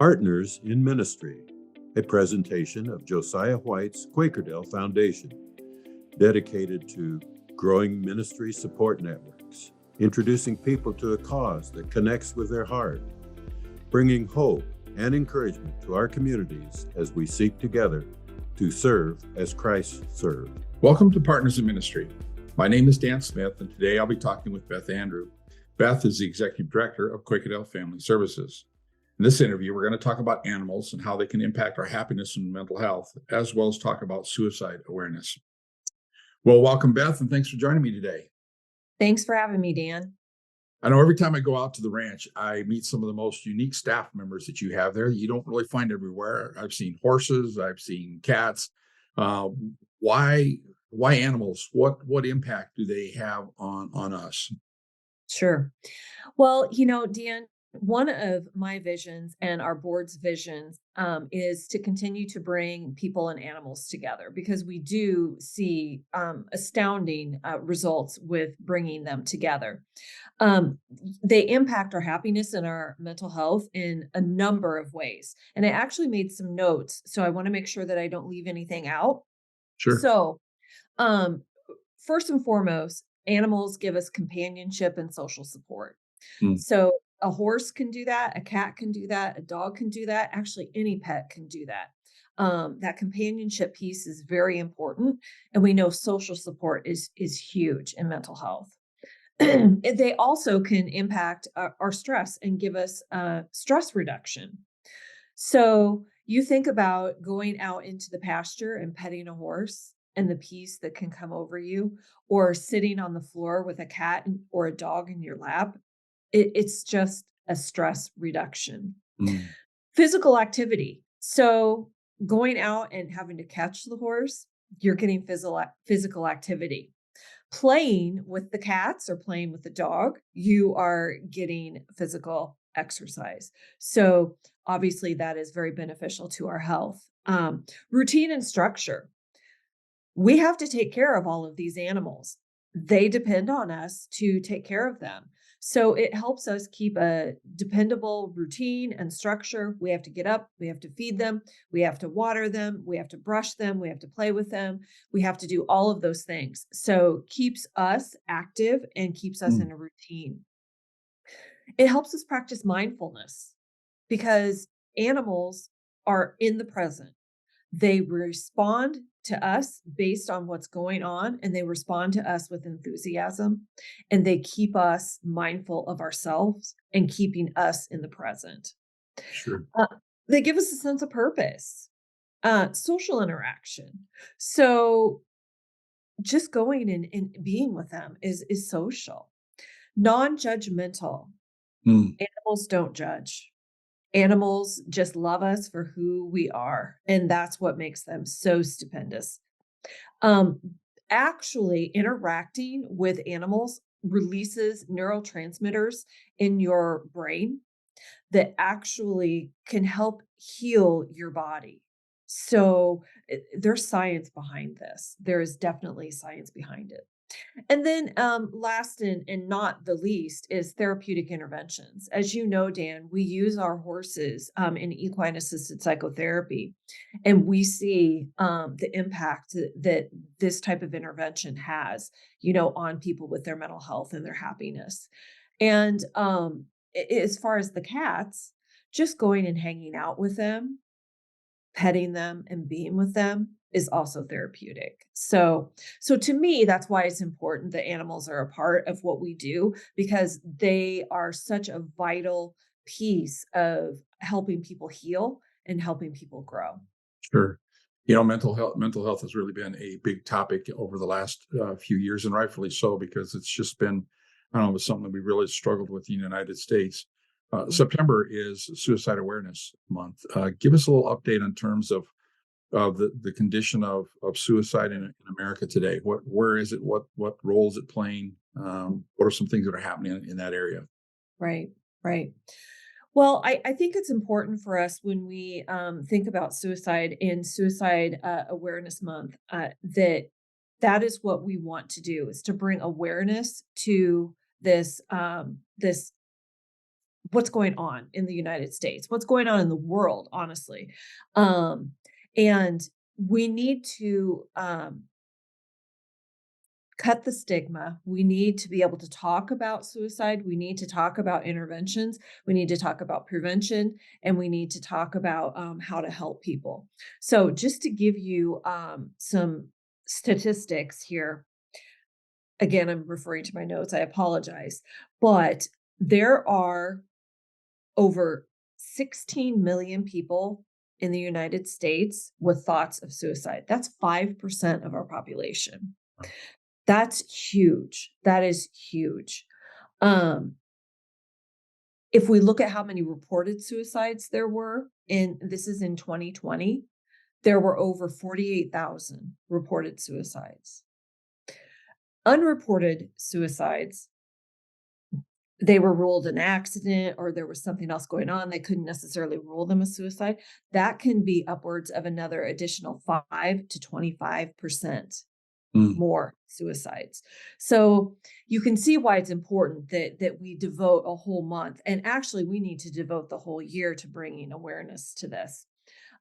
Partners in Ministry, a presentation of Josiah White's Quakerdale Foundation, dedicated to growing ministry support networks, introducing people to a cause that connects with their heart, bringing hope and encouragement to our communities as we seek together to serve as Christ served. Welcome to Partners in Ministry. My name is Dan Smith, and today I'll be talking with Beth Andrew. Beth is the Executive Director of Quakerdale Family Services. In this interview, we're going to talk about animals and how they can impact our happiness and mental health, as well as talk about suicide awareness. Well, welcome, Beth, and thanks for joining me today. Thanks for having me, Dan. I know every time I go out to the ranch, I meet some of the most unique staff members that you have there. You don't really find everywhere. I've seen horses, I've seen cats. Why animals? What impact do they have on us? Sure. Well, Dan, one of my visions and our board's visions is to continue to bring people and animals together, because we do see astounding results with bringing them together. They impact our happiness and our mental health in a number of ways. And I actually made some notes, so I want to make sure that I don't leave anything out. Sure. So, first and foremost, animals give us companionship and social support. So a horse can do that, a cat can do that, a dog can do that. Actually, any pet can do that. That companionship piece is very important. And we know social support is huge in mental health. They also can impact our stress and give us stress reduction. So you think about going out into the pasture and petting a horse and the peace that can come over you, or sitting on the floor with a cat or a dog in your lap. It's just a stress reduction. Physical activity. So going out and having to catch the horse, you're getting physical activity. Playing with the cats or playing with the dog, you are getting physical exercise. So obviously that is very beneficial to our health. Routine and structure. We have to take care of all of these animals. They depend on us to take care of them. So it helps us keep a dependable routine and structure. We have to get up, we have to feed them, we have to water them, we have to brush them, we have to play with them. We have to do all of those things. So keeps us active and keeps us in a routine. It helps us practice mindfulness, because animals are in the present. They respond to us based on what's going on, and they respond to us with enthusiasm, and they keep us mindful of ourselves and keeping us in the present. Sure. They give us a sense of purpose, social interaction. So just going and being with them is social, non-judgmental. Animals don't judge. Animals just love us for who we are, and that's what makes them so stupendous. Actually, interacting with animals releases neurotransmitters in your brain that actually can help heal your body. So there's science behind this. There is definitely science behind it. And then last and not the least is therapeutic interventions. As you know, Dan, we use our horses in equine assisted psychotherapy, and we see the impact that this type of intervention has, on people with their mental health and their happiness. And as far as the cats, just going and hanging out with them, petting them and being with them is also therapeutic. So to me, that's why it's important that animals are a part of what we do, because they are such a vital piece of helping people heal and helping people grow. Sure. Mental health has really been a big topic over the last few years, and rightfully so, because it's just been, it's something that we really struggled with in the United States. September is Suicide Awareness Month. Give us a little update in terms of the condition of suicide in America today. Where is it? What role is it playing? What are some things that are happening in that area? Right. Well, I think it's important for us when we think about suicide in Suicide Awareness Month, that is what we want to do, is to bring awareness to this what's going on in the United States, what's going on in the world, honestly. Um, and we need to cut the stigma. We need to be able to talk about suicide. We need to talk about interventions. We need to talk about prevention, and we need to talk about how to help people. So, just to give you some statistics here, again, I'm referring to my notes. I apologize, but there are over 16 million people in the United States with thoughts of suicide. That's 5% of our population. That's huge. That is huge. Um, if we look at how many reported suicides there were this is in 2020, there were over 48,000 reported suicides. Unreported suicides, they were ruled an accident or there was something else going on. They couldn't necessarily rule them a suicide. That can be upwards of another additional 5 to 25% Mm. more suicides. So you can see why it's important that we devote a whole month, and actually we need to devote the whole year to bringing awareness to this.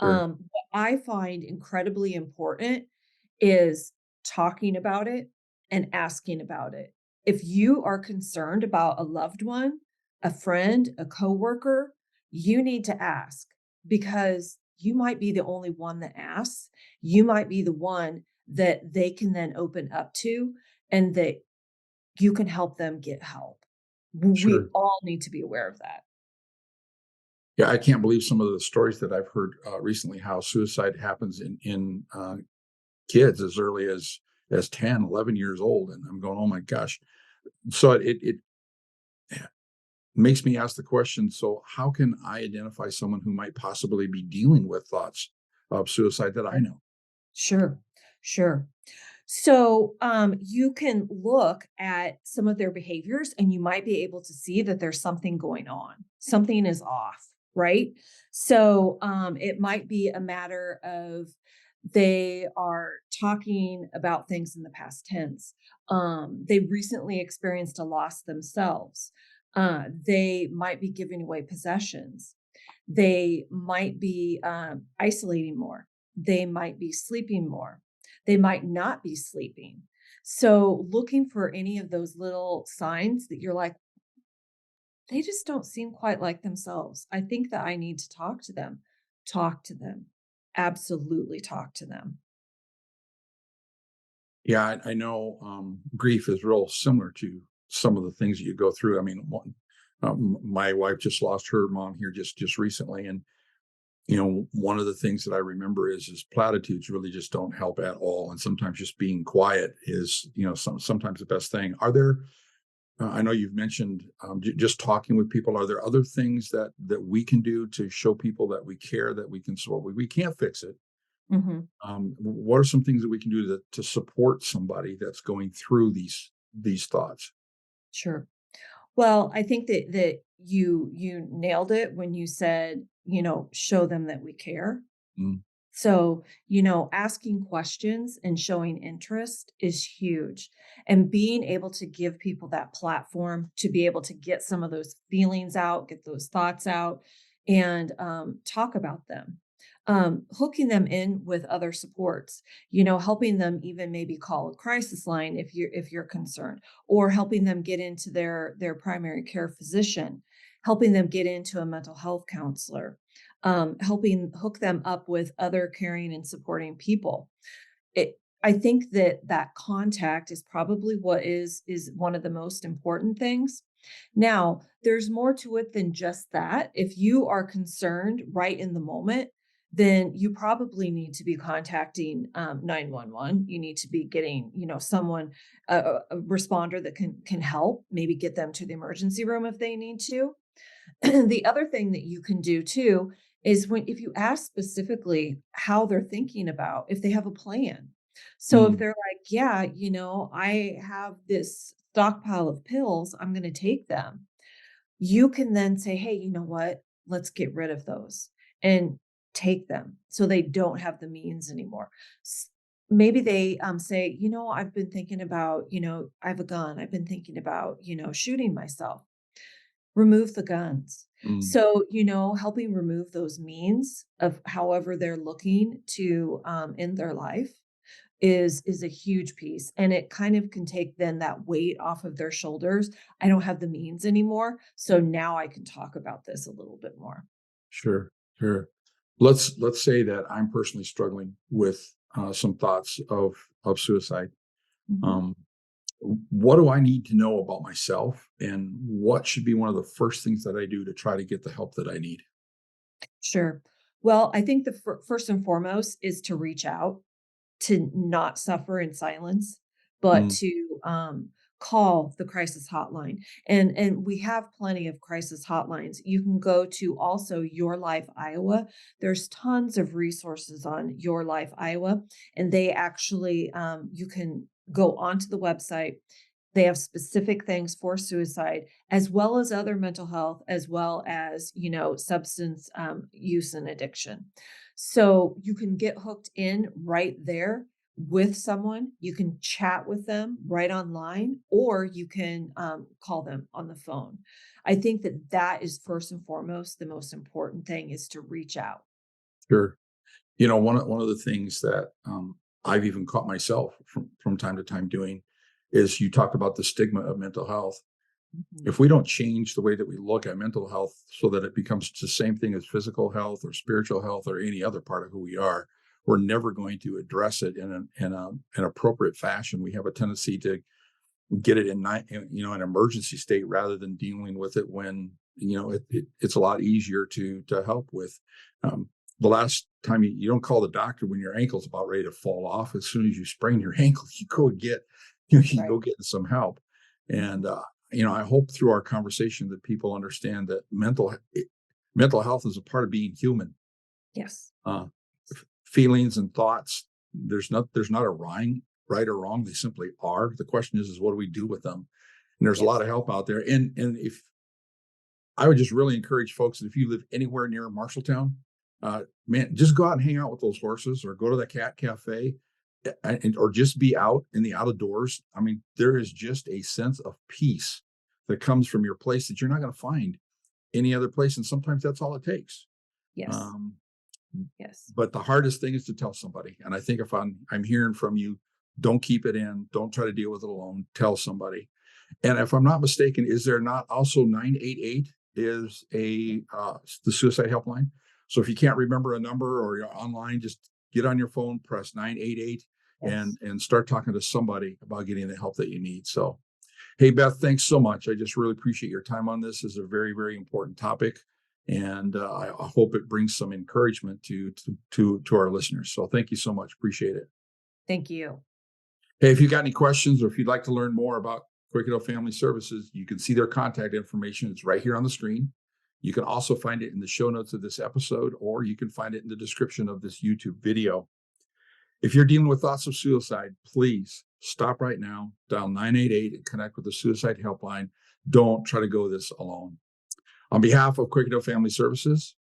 Sure. What I find incredibly important is talking about it and asking about it. If you are concerned about a loved one, a friend, a coworker, you need to ask, because you might be the only one that asks. You might be the one that they can then open up to, and that you can help them get help. We Sure. all need to be aware of that. Yeah, I can't believe some of the stories that I've heard recently, how suicide happens in kids as early as 10, 11 years old. And I'm going, oh my gosh. So it makes me ask the question, so how can I identify someone who might possibly be dealing with thoughts of suicide that I know? Sure, sure. So, you can look at some of their behaviors and you might be able to see that there's something going on. Something is off, right? So, it might be a matter of they are talking about things in the past tense. They recently experienced a loss themselves. They might be giving away possessions. They might be isolating more. They might be sleeping more. They might not be sleeping. So, looking for any of those little signs that you're like, they just don't seem quite like themselves. I think that I need to talk to them. Talk to them. Absolutely talk to them. Yeah, I know grief is real similar to some of the things that you go through. I mean, my wife just lost her mom here just recently, and one of the things that I remember is platitudes really just don't help at all, and sometimes just being quiet is sometimes the best thing. Are there? I know you've mentioned just talking with people. Are there other things that we can do to show people that we care, that we can support? We can't fix it. Mhm. What are some things that we can do to support somebody that's going through these thoughts? Sure. Well, I think that you nailed it when you said, show them that we care. Mm, So, asking questions and showing interest is huge. And being able to give people that platform to be able to get some of those feelings out, get those thoughts out, and talk about them. Hooking them in with other supports, helping them even maybe call a crisis line if you're concerned, or helping them get into their primary care physician, helping them get into a mental health counselor, helping hook them up with other caring and supporting people. I think that contact is probably what is one of the most important things. Now, there's more to it than just that. If you are concerned right in the moment, then you probably need to be contacting 911. You need to be getting, someone, a responder that can help, maybe get them to the emergency room if they need to. The other thing that you can do too is if you ask specifically how they're thinking about, if they have a plan. So if mm, they're like, yeah, I have this stockpile of pills, I'm going to take them. You can then say, hey, you know what? Let's get rid of those and take them so they don't have the means anymore. Maybe they say, I've been thinking about, I have a gun. I've been thinking about, shooting myself. remove the guns. Mm, So, helping remove those means of however they're looking to end their life is a huge piece. And it kind of can take then that weight off of their shoulders. I don't have the means anymore. So now I can talk about this a little bit more. sure, sure. Let's say that I'm personally struggling with some thoughts of suicide. Mhm. Um, what do I need to know about myself, and what should be one of the first things that I do to try to get the help that I need? Sure. Well, I think the first and foremost is to reach out, to not suffer in silence, but Mm, to call the crisis hotline. And we have plenty of crisis hotlines. You can go to also Your Life Iowa. There's tons of resources on Your Life Iowa, and they actually you can go onto the website. They have specific things for suicide, as well as other mental health, as well as, substance use and addiction. So you can get hooked in right there with someone. You can chat with them right online, or you can call them on the phone. I think that that is first and foremost the most important thing, is to reach out. sure. One of the things that I've even caught myself from time to time doing is, you talked about the stigma of mental health. Mhm. If we don't change the way that we look at mental health so that it becomes the same thing as physical health or spiritual health or any other part of who we are, we're never going to address it an appropriate fashion. We have a tendency to get it an emergency state, rather than dealing with it when it's a lot easier to help with. Um, the last time, you don't call the doctor when your ankle's about ready to fall off. As soon as you sprain your ankle, you Right. go get some help. And Mhm. I hope through our conversation that people understand that mental health is a part of being human. Yes. uh, Feelings and thoughts, there's not a right or wrong. They simply are. The question is what do we do with them? And there's a lot Yes. of help out there. And if I would just really encourage folks that if you live anywhere near Marshalltown, man, just go out and hang out with those horses, or go to the cat cafe, or just be out in the out of doors. I mean, there is just a sense of peace that comes from your place that you're not going to find any other place. And sometimes that's all it takes. Yes. Um, Yes. but the hardest thing is to tell somebody. And I think if I'm hearing from you, don't keep it in, don't try to deal with it alone, tell somebody. And if I'm not mistaken, is there not also 988 is the suicide helpline? So if you can't remember a number, or you're online, just get on your phone, press 988, Yes. and start talking to somebody about getting the help that you need. So, hey, Beth, thanks so much. I just really appreciate your time on this. It's a very, very important topic, and I hope it brings some encouragement to our listeners. So, thank you so much. Appreciate it. Thank you. Hey, if you got any questions, or if you'd like to learn more about Quakerdale Family Services, you can see their contact information. It's right here on the screen. You can also find it in the show notes of this episode, or you can find it in the description of this YouTube video. If you're dealing with thoughts of suicide, please stop right now, dial 988, and connect with the suicide helpline. Don't try to go this alone. On behalf of Quakerdale Family Services,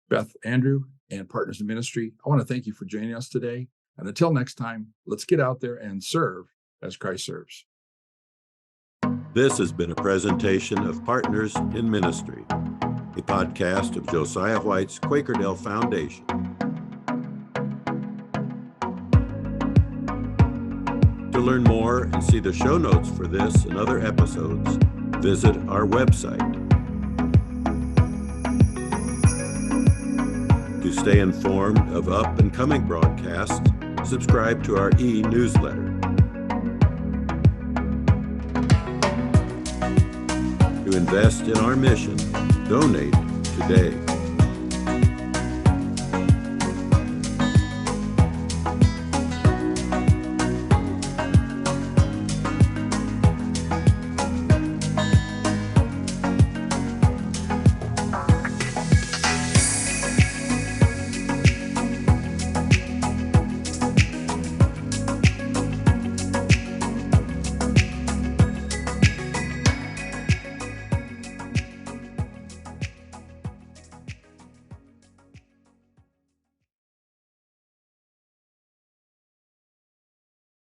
Beth, Andrew, and Partners in Ministry, I want to thank you for joining us today. And until next time, let's get out there and serve as Christ serves. This has been a presentation of Partners in Ministry, a podcast of Josiah White's Quakerdale Foundation. To learn more and see the show notes for this and other episodes, visit our website. To stay informed of up and coming broadcasts, subscribe to our e-newsletter. To invest in our mission, donate today.